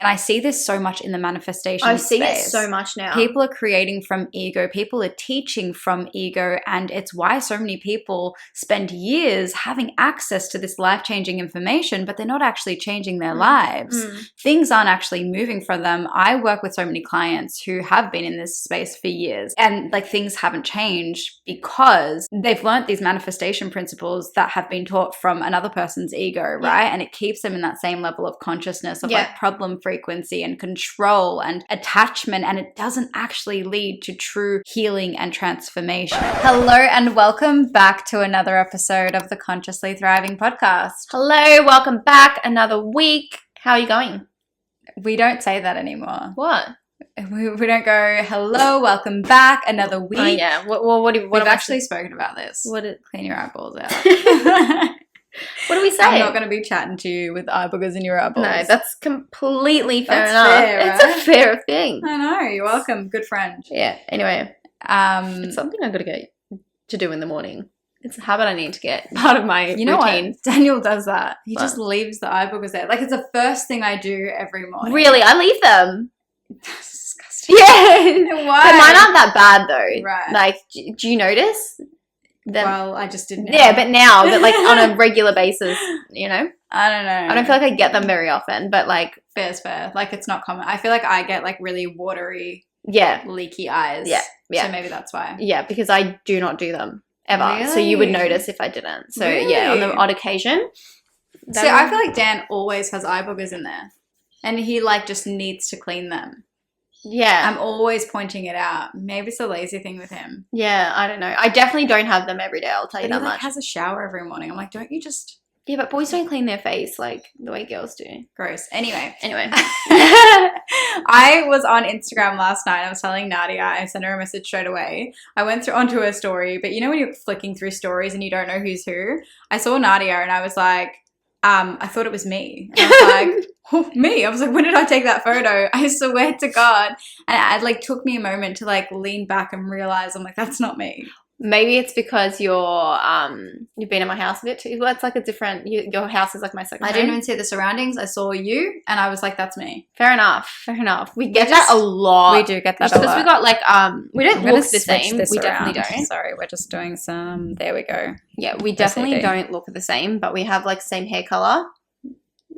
And I see this so much in the manifestation I see space. it so much now. People are creating from ego. People are teaching from ego. And it's why so many people spend years having access to this life-changing information, but they're not actually changing their lives. Things aren't actually moving for them. I work with so many clients who have been in this space for years, and like things haven't changed because they've learned these manifestation principles that have been taught from another person's ego, right? And it keeps them in that same level of consciousness of like problem frequency and control and attachment, and it doesn't actually lead to true healing and transformation. Hello and welcome back to another episode of the Consciously Thriving podcast. Hello, welcome back. Another week. How are you going? We don't say that anymore. What? We don't go, hello, welcome back, another week. Oh, yeah. We've actually spoken about this. Clean your eyeballs out. What do we say? I'm not going to be chatting to you with eye boogers in your eyeballs. No, that's completely fair enough. Fair, right? It's a fair thing. I know. You're welcome. Good friend. Yeah. Anyway, it's something I've got to get to do in the morning. It's a habit I need to get. Part of my you know routine. What? Daniel does that. He just leaves the eye boogers there. Like, it's the first thing I do every morning. Really? I leave them. That's disgusting. Yeah. Why? But mine aren't that bad though. Right. Like, do you notice? Well, I just didn't know. Yeah, but now, like on a regular basis, you know? I don't know. I don't feel like I get them very often, but like... Fair's fair. Like, it's not common. I feel like I get like really watery, leaky eyes. Yeah. So maybe that's why. Yeah, because I do not do them ever. Really? So you would notice if I didn't. So yeah, on the odd occasion. So I feel like Dan always has eye boogers in there. And he like just needs to clean them. Yeah. I'm always pointing it out. Maybe it's a lazy thing with him. Yeah, I don't know. I definitely don't have them every day, I'll tell you that much. He has a shower every morning. I'm like, don't you just... Yeah, but boys don't clean their face like the way girls do. Gross. Anyway. I was on Instagram last night. I was telling Nadia. I sent her a message straight away. I went onto her story. But you know when you're flicking through stories and you don't know who's who? I saw Nadia and I was like, I thought it was me. And I was like, oh, me? I was like, when did I take that photo? I swear to God. And it like took me a moment to like lean back and realize, I'm like, that's not me. Maybe it's because you've been at my house a bit too. Well, it's like a different, your house is like my second home. I didn't even see the surroundings. I saw you and I was like, that's me. Fair enough. We get that a lot. We do get that a lot. Because we got like, we don't look the same. We definitely don't. Sorry, we're just doing some, there we go. Yeah, we definitely don't look the same, but we have like same hair color.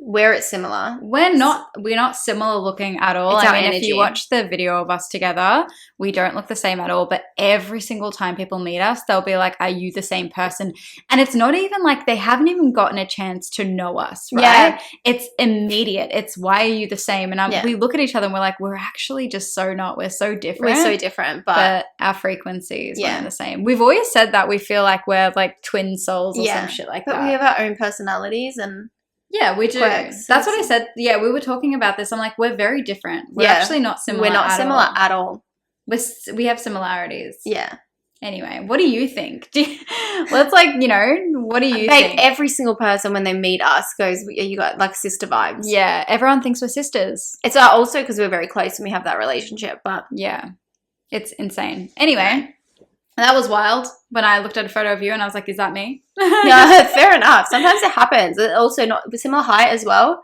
Where it's similar. We're not similar looking at all. It's I our mean, energy. if you watch the video of us together, we don't look the same at all. But every single time people meet us, they'll be like, are you the same person? And it's not even like they haven't even gotten a chance to know us, right? Yeah. It's immediate. It's why are you the same? And we look at each other and we're like, we're actually just so not. We're so different. We're so different. But our frequencies aren't the same. We've always said that we feel like we're like twin souls or some shit like that. But we have our own personalities and... Yeah, we do. Quirks. That's what I said. Yeah, we were talking about this. I'm like, we're very different. We're actually not similar. We're not similar at all. We have similarities. Yeah. Anyway, what do you think? Let's like, what do you think? Every single person when they meet us goes, you got like sister vibes. Yeah, everyone thinks we're sisters. It's also because we're very close and we have that relationship. But yeah, it's insane. Anyway. That was wild when I looked at a photo of you and I was like, is that me? Yeah, fair enough. Sometimes it happens. It's also not similar height as well.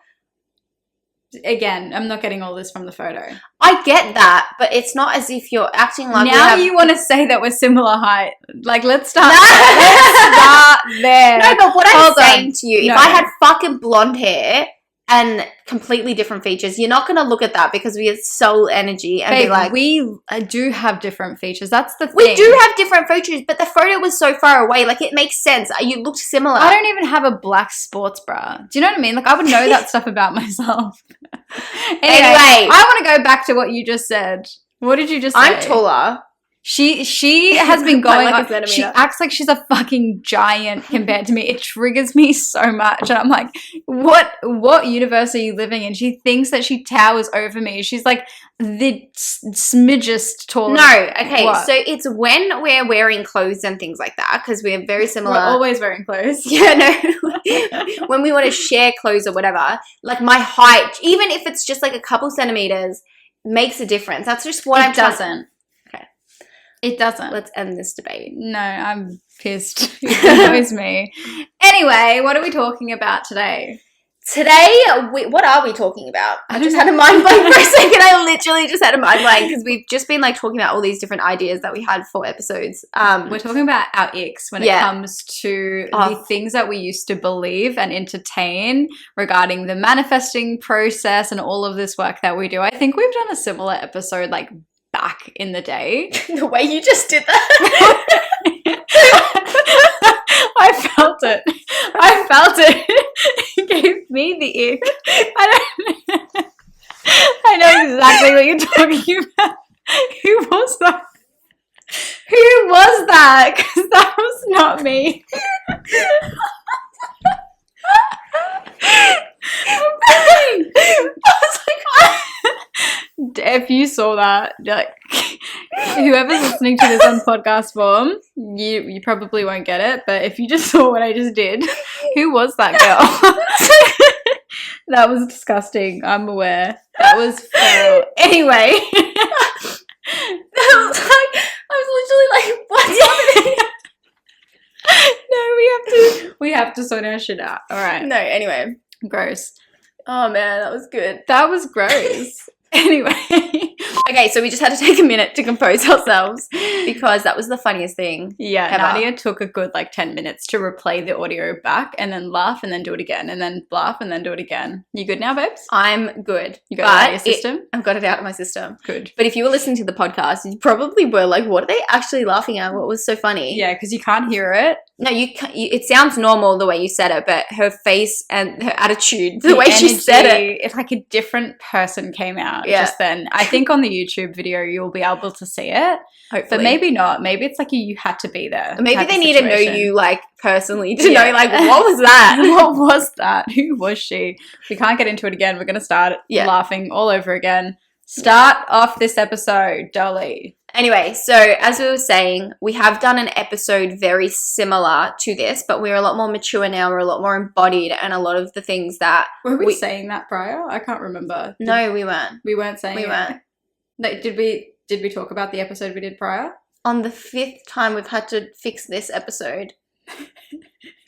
Again, I'm not getting all this from the photo. I get that, but it's not as if you're acting like now you want to say that we're similar height. Like, let's start there. No, but what I'm saying to you, if I had fucking blonde hair and completely different features, you're not going to look at that because we have soul energy and be like... we do have different features. That's the thing. We do have different features, but the photo was so far away. Like, it makes sense. You looked similar. I don't even have a black sports bra. Do you know what I mean? Like, I would know that stuff about myself. Anyway, I want to go back to what you just said. What did you just say? I'm taller. She has been going like on. She acts like she's a fucking giant compared to me. It triggers me so much. And I'm like, what universe are you living in? She thinks that she towers over me. She's like the smidgest taller. No, okay. What? So it's when we're wearing clothes and things like that because we're very similar. We're always wearing clothes. Yeah, no. When we want to share clothes or whatever, like my height, even if it's just like a couple centimeters, makes a difference. That's just what it doesn't. It doesn't. Let's end this debate. No, I'm pissed. It was me. Anyway, what are we talking about today? Today, what are we talking about? I just had a mind blank for a second. I literally just had a mind blank because we've just been like talking about all these different ideas that we had for episodes. We're talking about our icks when it comes to the things that we used to believe and entertain regarding the manifesting process and all of this work that we do. I think we've done a similar episode like back in the day. The way you just did that. I felt it. It gave me the ick. I know exactly what you're talking about. Who was that? Because that was not me. If you saw that, like, whoever's listening to this on podcast form, you probably won't get it. But if you just saw what I just did, who was that girl? That was disgusting. I'm aware. That was feral. Anyway, I was literally like, what's happening? No, we have to sort our shit out. All right. No, anyway. Gross. Oh man, that was good. That was gross. Anyway. Okay, so we just had to take a minute to compose ourselves because that was the funniest thing. Yeah, ever. Nadia took a good like 10 minutes to replay the audio back and then laugh and then do it again and then laugh and then do it again. You good now, babes? I'm good. You got it out of your system? I've got it out of my system. Good. But if you were listening to the podcast, you probably were like, what are they actually laughing at? What was so funny? Yeah, because you can't hear it. No, it sounds normal the way you said it, but her face and her attitude, the way energy, she said it. It's like a different person came out just then. I think on the YouTube video you'll be able to see it. Hopefully. But maybe not. Maybe it's like you had to be there. Maybe they need to know you like personally to know like, what was that? What was that? Who was she? We can't get into it again. We're going to start laughing all over again. Start off this episode, Dolly. Anyway, so as we were saying, we have done an episode very similar to this, but we're a lot more mature now. We're a lot more embodied, and a lot of the things that were we saying that prior? I can't remember. No, we weren't. We weren't saying. We weren't. Like, did we talk about the episode we did prior? On the 5th time we've had to fix this episode.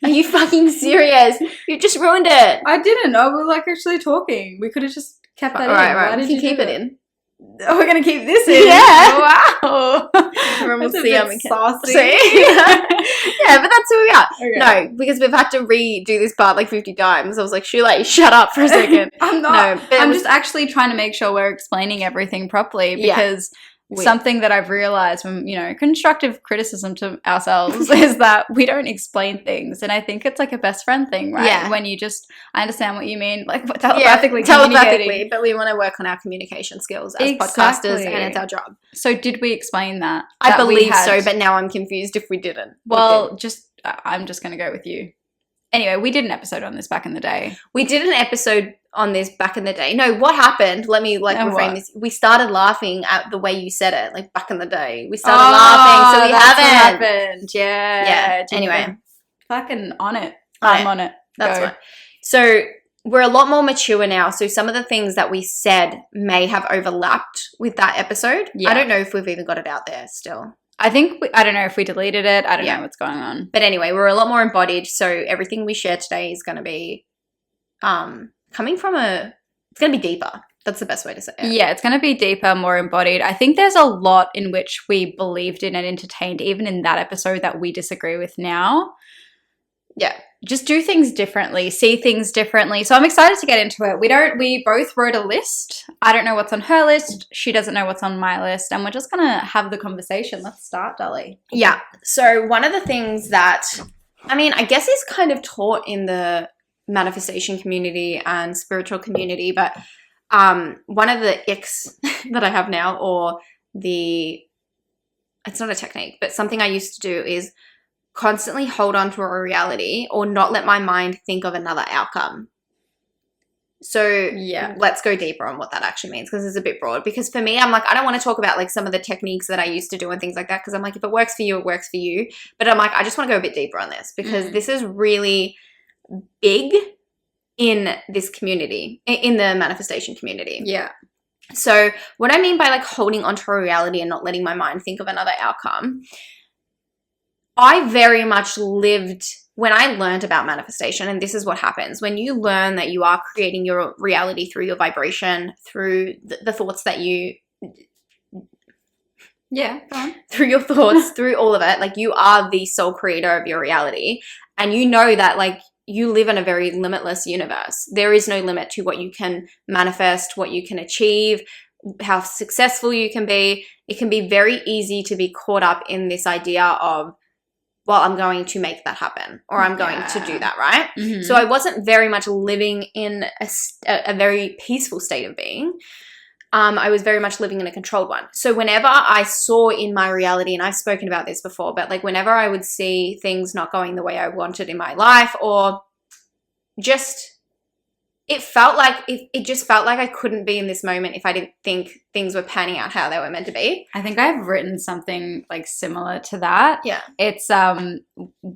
Are you fucking serious? You just ruined it. I didn't know. We were like actually talking. We could have just kept that in. Right. We can keep it in. Oh, we're going to keep this in? Yeah. Wow. Everyone will see how we saucy. Yeah, but that's who we are. Okay. No, because we've had to redo this part like 50 times. I was like, Shula, shut up for a second. I'm not. No, I'm just actually trying to make sure we're explaining everything properly because something that I've realized when, constructive criticism to ourselves is that we don't explain things. And I think it's like a best friend thing, right? Yeah. When I understand what you mean, like telepathically communicating. But we want to work on our communication skills as podcasters, and it's our job. So did we explain that? I believe so, but now I'm confused if we didn't. Well, I'm just going to go with you. Anyway, we did an episode on this back in the day. We did an episode on this back in the day. No, what happened? Let me reframe this. We started laughing at the way you said it, like back in the day. We started laughing, so we haven't. What happened. Yeah. Anyway. Fucking on it. I'm on it. That's right. So we're a lot more mature now. So some of the things that we said may have overlapped with that episode. Yeah. I don't know if we've even got it out there still. I don't know if we deleted it. I don't know what's going on. But anyway, we're a lot more embodied. So everything we share today is going to be coming from it's going to be deeper. That's the best way to say it. Yeah, it's going to be deeper, more embodied. I think there's a lot in which we believed in and entertained, even in that episode, that we disagree with now. Yeah. Just do things differently, see things differently. So I'm excited to get into it. We both wrote a list. I don't know what's on her list. She doesn't know what's on my list. And we're just going to have the conversation. Let's start, Dolly. Yeah. So one of the things that, I guess is kind of taught in the manifestation community and spiritual community, but one of the icks that I have now, or it's not a technique, but something I used to do is constantly hold on to a reality or not let my mind think of another outcome. So let's go deeper on what that actually means, because it's a bit broad. Because for me, I'm like, I don't want to talk about like some of the techniques that I used to do and things like that, because I'm like, if it works for you, it works for you. But I'm like, I just want to go a bit deeper on this, because this is really big in this community, in the manifestation community. Yeah. So what I mean by like holding onto a reality and not letting my mind think of another outcome, I very much lived when I learned about manifestation, and this is what happens when you learn that you are creating your reality through your vibration, through the thoughts that you, through your thoughts, through all of it, like you are the sole creator of your reality, and you know that like you live in a very limitless universe. There is no limit to what you can manifest, what you can achieve, how successful you can be. It can be very easy to be caught up in this idea of, well, I'm going to make that happen, or I'm going to do that, right? Mm-hmm. So I wasn't very much living in a very peaceful state of being. I was very much living in a controlled one. So whenever I saw in my reality, and I've spoken about this before, but like whenever I would see things not going the way I wanted in my life, or just it just felt like I couldn't be in this moment if I didn't think things were panning out how they were meant to be. I think I've written something like similar to that. Yeah. It's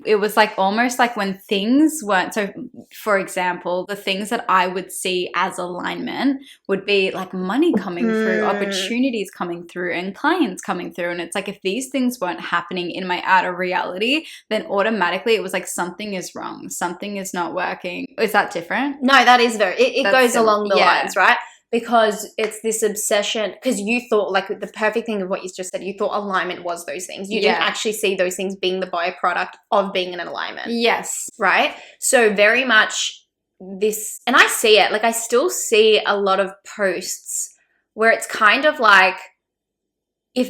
it was like almost like when things weren't, so for example, the things that I would see as alignment would be like money coming through, opportunities coming through, and clients coming through. And it's like if these things weren't happening in my outer reality, then automatically it was like something is wrong, something is not working. Is that different? No, that is very, it goes along the lines, right? Because it's this obsession, because you thought, like the perfect thing of what you just said, you thought alignment was those things. You didn't actually see those things being the byproduct of being in an alignment. Yes. Right? So very much this, and I see it, like I still see a lot of posts where it's kind of like, if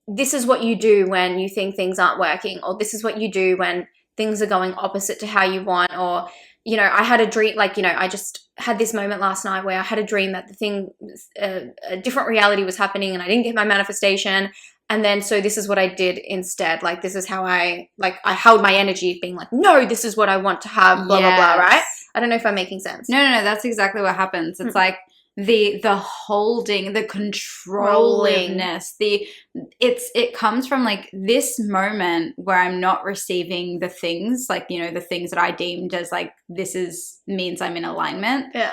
this is what you do when you think things aren't working, or this is what you do when things are going opposite to how you want, or you know, I had a dream, like, you know, I just had this moment last night where I had a dream that the thing, a different reality was happening, and I didn't get my manifestation. And then, so this is what I did instead. Like, this is how I held my energy being like, no, this is what I want to have, blah, blah, blah, right? I don't know if I'm making sense. No, that's exactly what happens. It's like the holding, the controllingness, it comes from like this moment where I'm not receiving the things, like, you know, the things that I deemed as like, means I'm in alignment. Yeah.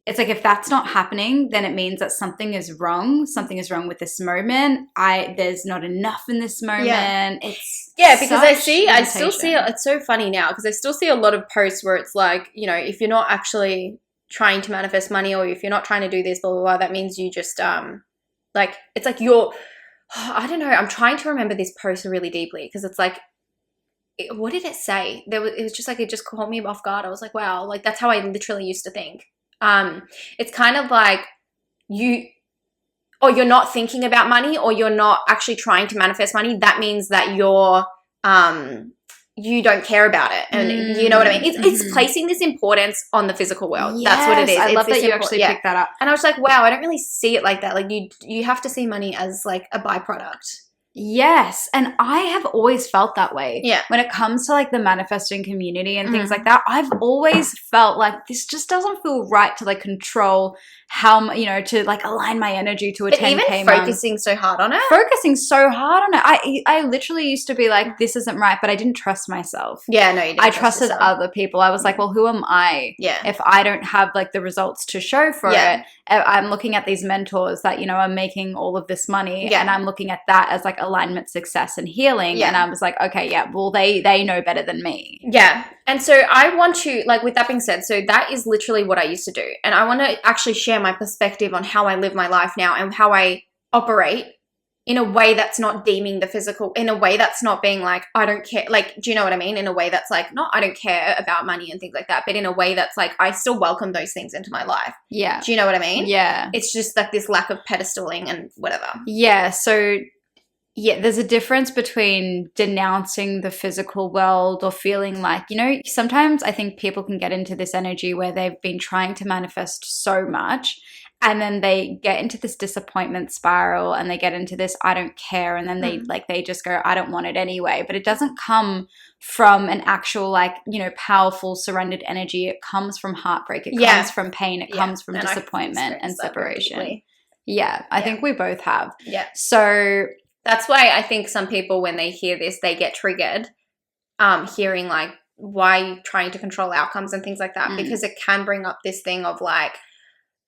It's like, if that's not happening, then it means that something is wrong. Something is wrong with this moment. There's not enough in this moment. Yeah. Because I still see it. It's so funny now because I still see a lot of posts where it's like, you know, if you're not actually trying to manifest money, or if you're not trying to do this, blah, blah, blah, that means you just, like, it's like I don't know. I'm trying to remember this post really deeply because it's like, what did it say? It was just like, it just caught me off guard. I was like, wow, like that's how I literally used to think. It's kind of like you're not thinking about money, or you're not actually trying to manifest money. That means that you don't care about it. And you know what I mean? It's placing this importance on the physical world. Yes, that's what it is. I love that you actually picked that up. And I was like, wow, I don't really see it like that. Like you have to see money as like a byproduct. Yes. And I have always felt that way. Yeah. When it comes to like the manifesting community and things like that, I've always felt like this just doesn't feel right to like control how, you know, to like align my energy to a 10K month. Even focusing so hard on it. I literally used to be like, this isn't right, but I didn't trust myself. Yeah, no, you didn't. I trusted other people. I was like, well, who am I? Yeah. If I don't have like the results to show for it, I'm looking at these mentors that, you know, are making all of this money, and I'm looking at that as like alignment, success, and healing. And I was like, okay, well, they know better than me. Yeah. And so I want to, like, with that being said, so that is literally what I used to do. And I want to actually share my perspective on how I live my life now and how I operate in a way that's not deeming the physical, in a way that's not being like, I don't care. Like, do you know what I mean? In a way that's like, not I don't care about money and things like that, but in a way that's like, I still welcome those things into my life. Yeah. Do you know what I mean? Yeah. It's just like this lack of pedestaling and whatever. Yeah. So yeah, there's a difference between denouncing the physical world or feeling like, you know, sometimes I think people can get into this energy where they've been trying to manifest so much, and then they get into this disappointment spiral, and they get into this I don't care, and then they just go, I don't want it anyway. But it doesn't come from an actual, like, you know, powerful surrendered energy. It comes from heartbreak. It comes from pain. It comes from disappointment and separation. Yeah, I think we both have. Yeah. So that's why I think some people, when they hear this, they get triggered, hearing like, why are you trying to control outcomes and things like that? Because it can bring up this thing of like,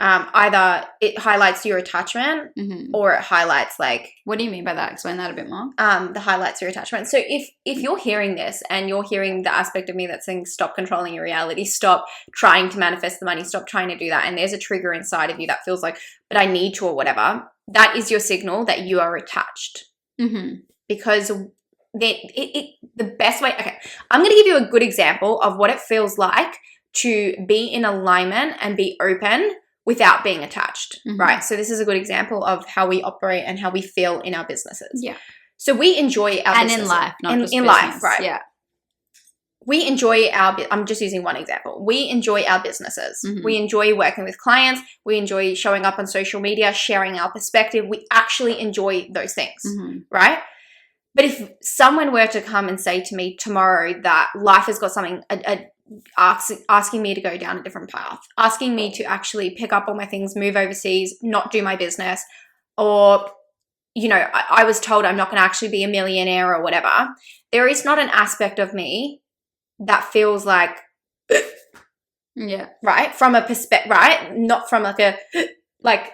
either it highlights your attachment or it highlights like. What do you mean by that? Explain that a bit more. The highlights your attachment. So if you're hearing this and you're hearing the aspect of me that's saying stop controlling your reality, stop trying to manifest the money, stop trying to do that, and there's a trigger inside of you that feels like, but I need to or whatever, that is your signal that you are attached. Because the best way, okay, I'm going to give you a good example of what it feels like to be in alignment and be open without being attached, right? So this is a good example of how we operate and how we feel in our businesses. Yeah. So we enjoy our and businesses. in life, not just in business. life, right? Yeah. We enjoy I'm just using one example. We enjoy our businesses. We enjoy working with clients. We enjoy showing up on social media, sharing our perspective. We actually enjoy those things, right? But if someone were to come and say to me tomorrow that life has got something, asking me to go down a different path, asking me to actually pick up all my things, move overseas, not do my business, or, you know, I was told I'm not going to actually be a millionaire or whatever, there is not an aspect of me that feels like, yeah, right? From a perspective, right? Not from like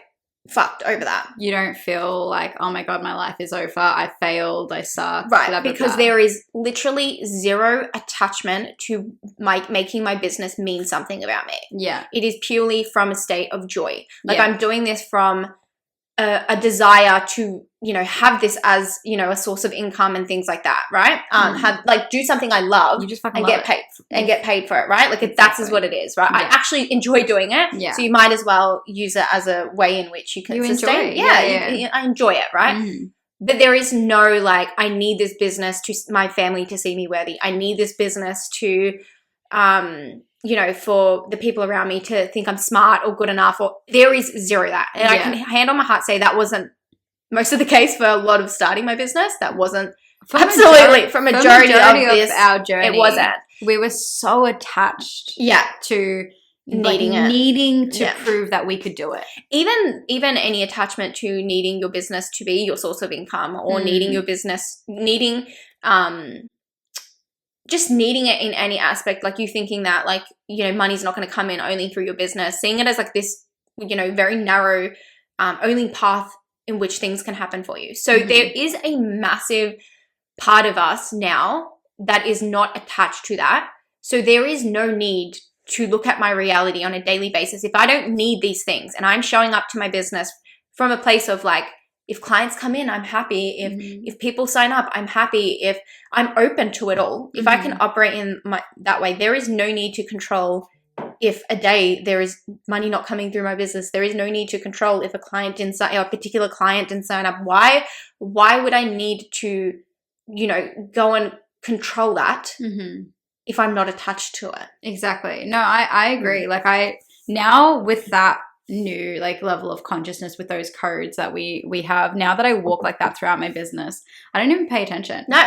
fucked over that. You don't feel like, oh my God, my life is over. I failed. I suck. Right. Blah, blah, because blah. there is literally zero attachment to making my business mean something about me. Yeah. It is purely from a state of joy. Like I'm doing this from a desire to, you know, have this as, you know, a source of income and things like that. Right. Have like do something I love you just fucking and love get paid and get paid for it. Right. Like that's is what it is. Right. Yeah. I actually enjoy doing it. Yeah. So you might as well use it as a way in which you can sustain. I enjoy it. Right. But there is no like, I need this business to my family to see me worthy. I need this business to, you know, for the people around me to think I'm smart or good enough, or there is zero that. And I can hand on my heart say that wasn't most of the case for a lot of starting my business. That wasn't for majority of our journey. It wasn't. We were so attached to needing to prove that we could do it. Even any attachment to needing your business to be your source of income or needing your business, just needing it in any aspect, like you thinking that like, you know, money's not going to come in only through your business, seeing it as like this, you know, very narrow only path in which things can happen for you. So there is a massive part of us now that is not attached to that. So there is no need to look at my reality on a daily basis. If I don't need these things and I'm showing up to my business from a place of like, if clients come in, I'm happy. If people sign up, I'm happy. If I'm open to it all, if I can operate in that way, there is no need to control if a day there is money not coming through my business. There is no need to control if a particular client didn't sign up. Why would I need to, you know, go and control that if I'm not attached to it? Exactly. No, I agree. Like now with that new like level of consciousness, with those codes that we have now, that I walk like that throughout my business, I don't even pay attention. No,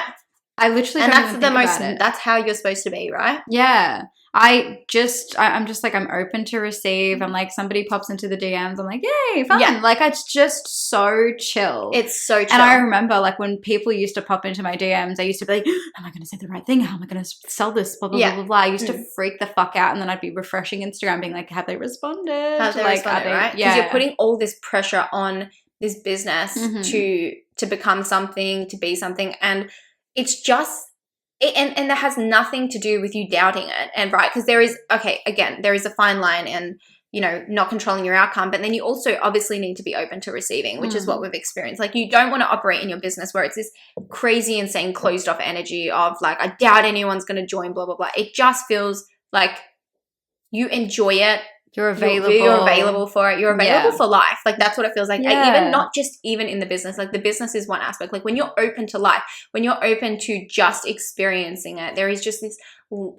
I literally and don't that's even the think most about it. That's how you're supposed to be, right? Yeah. I'm just like, I'm open to receive. I'm like, somebody pops into the DMs, I'm like, yay, fun. Yeah. Like it's just so chill. It's so chill. And I remember like when people used to pop into my DMs, I used to be like, am I going to say the right thing? How am I going to sell this? Blah, blah, blah, blah, blah. I used to freak the fuck out. And then I'd be refreshing Instagram being like, have they responded? Have they responded, right? Because you're putting all this pressure on this business to become something, to be something. And it's just, and that has nothing to do with you doubting it. And right, because there is a fine line and, you know, not controlling your outcome, but then you also obviously need to be open to receiving, which is what we've experienced. Like you don't want to operate in your business where it's this crazy, insane, closed off energy of like, I doubt anyone's going to join, blah, blah, blah. It just feels like you enjoy it. You're available. You're available for it. You're available for life. Like that's what it feels like. Even not just even in the business. Like the business is one aspect. Like when you're open to life, when you're open to just experiencing it, there is just this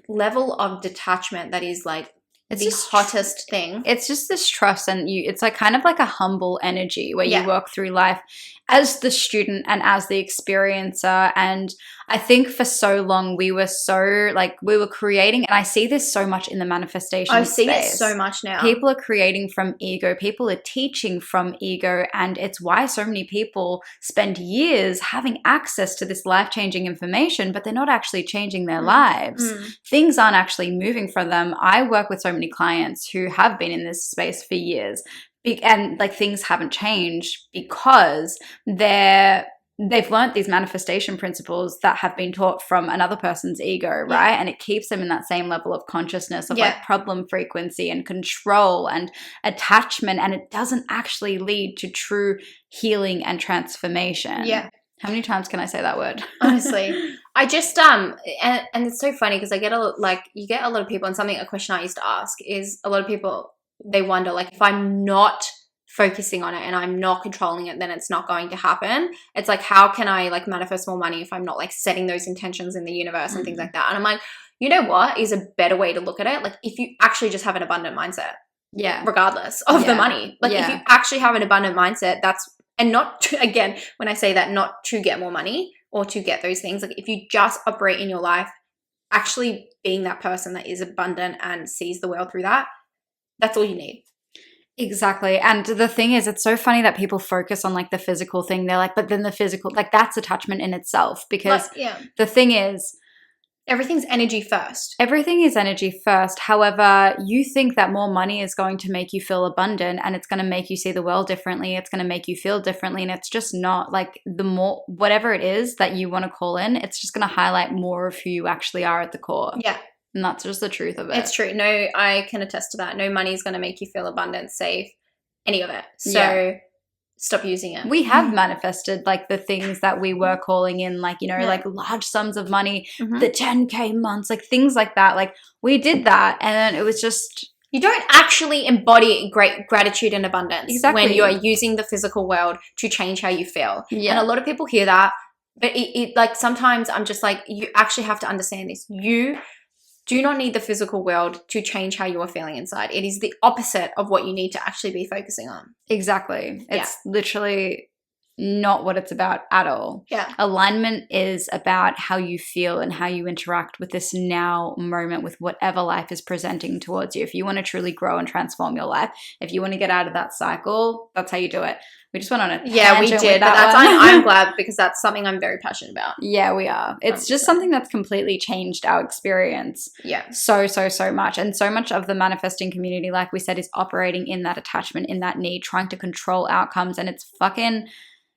level of detachment that is like it's the hottest thing. It's just this trust, and it's like kind of like a humble energy where you walk through life as the student and as the experiencer. And I think for so long we were creating, and I see this so much in the manifestation I see space. it so much now. People are creating from ego. People are teaching from ego. And it's why so many people spend years having access to this life-changing information, but they're not actually changing their lives. Things aren't actually moving for them. I work with so many many clients who have been in this space for years, and like things haven't changed because they've learnt these manifestation principles that have been taught from another person's ego, right? And it keeps them in that same level of consciousness of like problem frequency and control and attachment, and it doesn't actually lead to true healing and transformation. How many times can I say that word? Honestly, I just and it's so funny because I get you get a lot of people, and a question I used to ask is, a lot of people, they wonder, like, if I'm not focusing on it and I'm not controlling it, then it's not going to happen. It's like, how can I like manifest more money if I'm not like setting those intentions in the universe and things like that? And I'm like, you know what is a better way to look at it? Like, if you actually just have an abundant mindset, regardless of the money, like if you actually have an abundant mindset, and not to, again, when I say that, not to get more money or to get those things, like if you just operate in your life actually being that person that is abundant and sees the world through that, that's all you need. Exactly. And the thing is, it's so funny that people focus on like the physical thing. They're like, but then the physical, like that's attachment in itself, because the thing is, everything's energy first. Everything is energy first. However, you think that more money is going to make you feel abundant, and it's going to make you see the world differently. It's going to make you feel differently. And it's just not. Like, the more, whatever it is that you want to call in, it's just going to highlight more of who you actually are at the core. Yeah. And that's just the truth of it. It's true. No, I can attest to that. No money is going to make you feel abundant, safe, any of it. So stop using it. We have manifested like the things that we were calling in, like, you know, like large sums of money, the 10K months, like things like that. Like, we did that, and then it was just, you don't actually embody great gratitude and abundance when you are using the physical world to change how you feel. And a lot of people hear that, but it like, sometimes I'm just like, you actually have to understand this. You do not need the physical world to change how you are feeling inside. It is the opposite of what you need to actually be focusing on. Exactly. It's literally not what it's about at all. Yeah. Alignment is about how you feel and how you interact with this now moment, with whatever life is presenting towards you. If you want to truly grow and transform your life, if you want to get out of that cycle, that's how you do it. We just went on a tangent. Yeah, we did. But I'm glad, because that's something I'm very passionate about. Yeah, we are. It's just something that's completely changed our experience. Yeah. So much. And so much of the manifesting community, like we said, is operating in that attachment, in that need, trying to control outcomes. And it's fucking,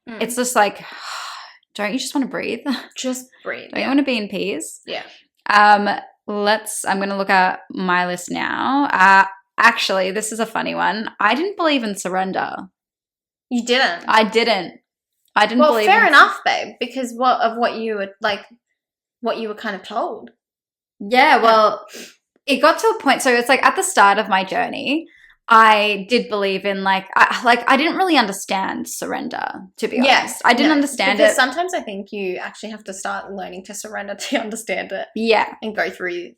it's just like, don't you just want to breathe? Just breathe. Don't you want to be in peace? Yeah. I'm going to look at my list now. Actually, this is a funny one. I didn't believe in surrender. You didn't? I didn't believe. Well, fair enough, babe, because what you were kind of told. Yeah, well, it got to a point. So it's like at the start of my journey, I did believe in I didn't really understand surrender, to be honest. I didn't understand it. Because sometimes I think you actually have to start learning to surrender to understand it. Yeah. And go through.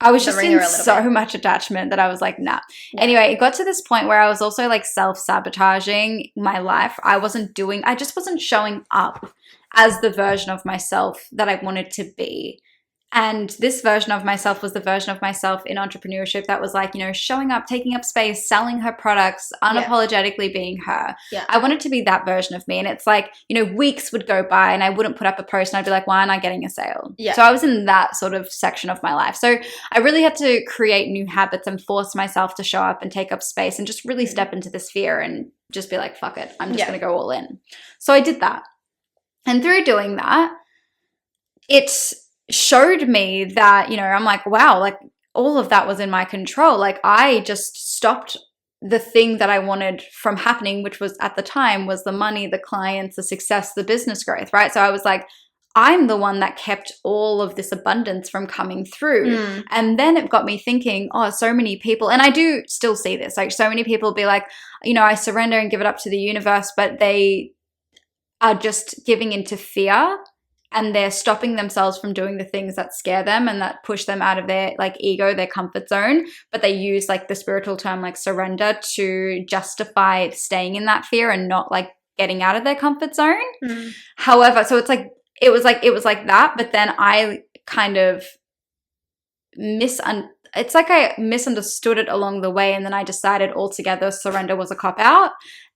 I was just in so much attachment that I was like, nah. Yeah. Anyway, it got to this point where I was also like self-sabotaging my life. I just wasn't showing up as the version of myself that I wanted to be. And this version of myself was the version of myself in entrepreneurship that was like, you know, showing up, taking up space, selling her products, unapologetically being her. Yeah. I wanted to be that version of me. And it's like, you know, weeks would go by and I wouldn't put up a post and I'd be like, why aren't I getting a sale? Yeah. So I was in that sort of section of my life. So I really had to create new habits and force myself to show up and take up space and just really step into this fear and just be like, fuck it, I'm just going to go all in. So I did that. And through doing that, it's showed me that, you know, I'm like, wow, like all of that was in my control. Like I just stopped the thing that I wanted from happening, which was at the time was the money, the clients, the success, the business growth, right? So I was like, I'm the one that kept all of this abundance from coming through. And then it got me thinking, oh, so many people, and I do still see this, like so many people be like, you know, I surrender and give it up to the universe, but they are just giving into fear. And they're stopping themselves from doing the things that scare them and that push them out of their like ego, their comfort zone. But they use like the spiritual term like surrender to justify staying in that fear and not like getting out of their comfort zone. However, so it's like, it was like that. But then I kind of it's like I misunderstood it along the way, and then I decided altogether surrender was a cop-out.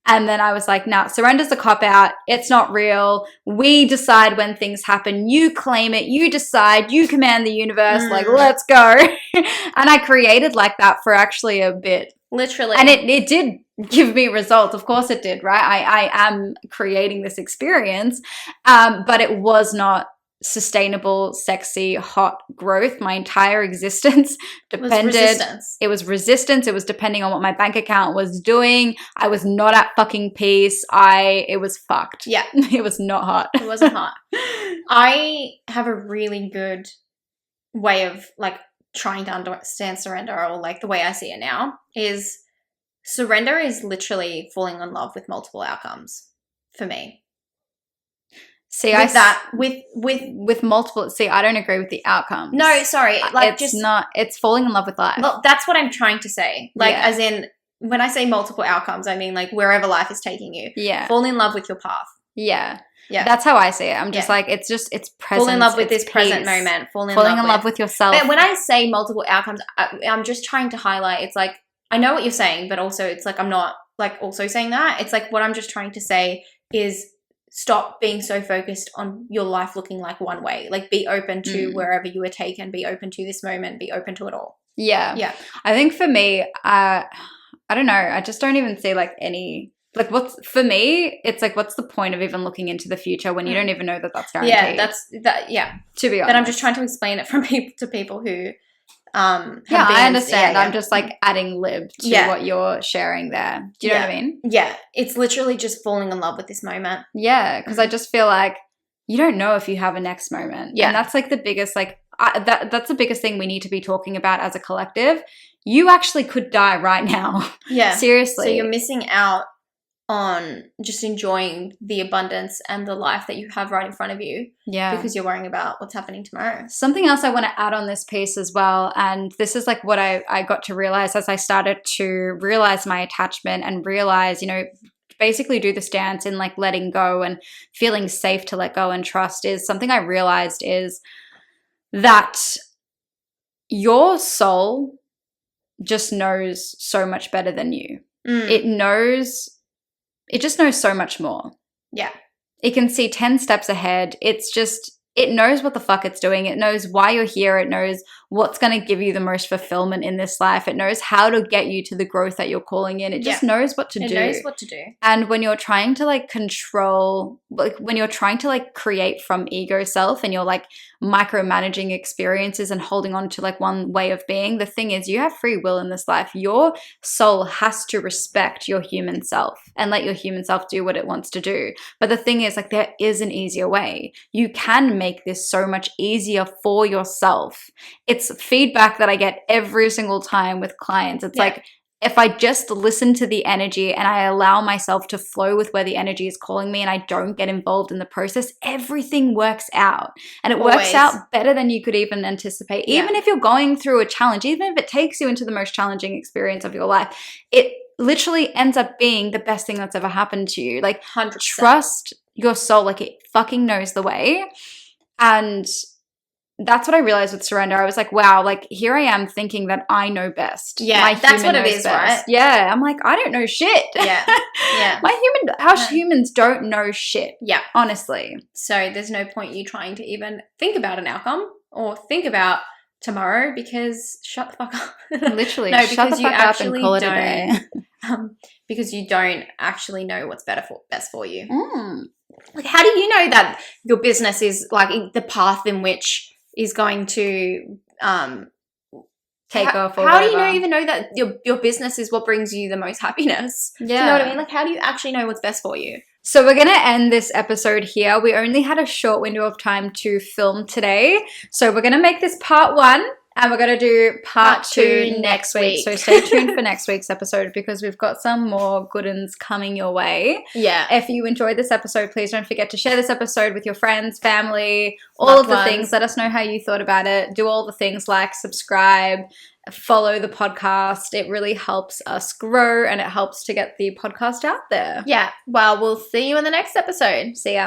And then I was like, nah, surrender's a cop-out. It's not real. We decide when things happen. You claim it. You decide. You command the universe. Like, let's go. And I created like that for actually a bit. Literally. And it did give me results. Of course it did, right? I am creating this experience. But it was not sustainable, sexy, hot growth. My entire existence depended. It was resistance. It was depending on what my bank account was doing. I was not at fucking peace. It was fucked. Yeah. It was not hot. It wasn't hot. I have a really good way of like trying to understand surrender, or like the way I see it now is surrender is literally falling in love with multiple outcomes for me. See, with multiple. See, I don't agree with the outcomes. No, sorry, like it's falling in love with life. Well, that's what I'm trying to say. Like, as in, when I say multiple outcomes, I mean like wherever life is taking you. Yeah, fall in love with your path. Yeah, that's how I see it. I'm just like, it's present. Fall in love with this present moment. Falling in love with yourself. But when I say multiple outcomes, I'm just trying to highlight. It's like I know what you're saying, but also it's like I'm not like also saying that. It's like what I'm just trying to say is, stop being so focused on your life looking like one way. Like, be open to wherever you were taken. Be open to this moment. Be open to it all. Yeah. Yeah. I think for me, I don't know. I just don't even see like any, like for me, it's like, what's the point of even looking into the future when you don't even know that that's guaranteed? Yeah. To be honest. But I'm just trying to explain it to people who, I understand. I'm just like adding lib to what you're sharing there. Do you know what I mean? Yeah. It's literally just falling in love with this moment. Yeah. Because I just feel like you don't know if you have a next moment. Yeah. And that's like the biggest, like, that's the biggest thing we need to be talking about as a collective. You actually could die right now. Yeah. Seriously. So you're missing out on just enjoying the abundance and the life that you have right in front of you. Yeah. Because you're worrying about what's happening tomorrow. Something else I want to add on this piece as well, and this is like what I got to realize as I started to realize my attachment and realize, basically do this dance in like letting go and feeling safe to let go and trust, is something I realized is that your soul just knows so much better than you. It just knows so much more. Yeah. It can see 10 steps ahead. It knows what the fuck it's doing. It knows why you're here. It knows what's going to give you the most fulfillment in this life. It knows how to get you to the growth that you're calling in. It just knows what to do. It knows what to do. And when you're trying to like control, like when you're trying to like create from ego self and you're like micromanaging experiences and holding on to like one way of being, the thing is you have free will in this life. Your soul has to respect your human self and let your human self do what it wants to do. But the thing is, like, there is an easier way. You can make this so much easier for yourself. It's feedback that I get every single time with clients. It's like, if I just listen to the energy and I allow myself to flow with where the energy is calling me and I don't get involved in the process, everything works out. And it works out better than you could even anticipate. Even if you're going through a challenge, even if it takes you into the most challenging experience of your life, it literally ends up being the best thing that's ever happened to you. Like, 100%. Trust your soul. Like, it fucking knows the way. And that's what I realized with surrender. I was like, wow, like here I am thinking that I know best. Yeah, that's what it is, right? Yeah, I'm like, I don't know shit. Yeah, yeah. Humans don't know shit. Yeah, honestly. So there's no point you trying to even think about an outcome or think about tomorrow, because shut the fuck up. Literally, no, shut the fuck up and call it a day. Because you don't actually know what's best for you. Like, how do you know that your business is like the path in which is going to take off? How do you even know that your business is what brings you the most happiness? Yeah. Do you know what I mean? Like, how do you actually know what's best for you? So we're going to end this episode here. We only had a short window of time to film today. So we're going to make this part 1. And we're going to do part 2 next week. So stay tuned for next week's episode, because we've got some more good ones coming your way. Yeah. If you enjoyed this episode, please don't forget to share this episode with your friends, family, all of the things. Let us know how you thought about it. Do all the things like subscribe, follow the podcast. It really helps us grow and it helps to get the podcast out there. Yeah. Well, we'll see you in the next episode. See ya.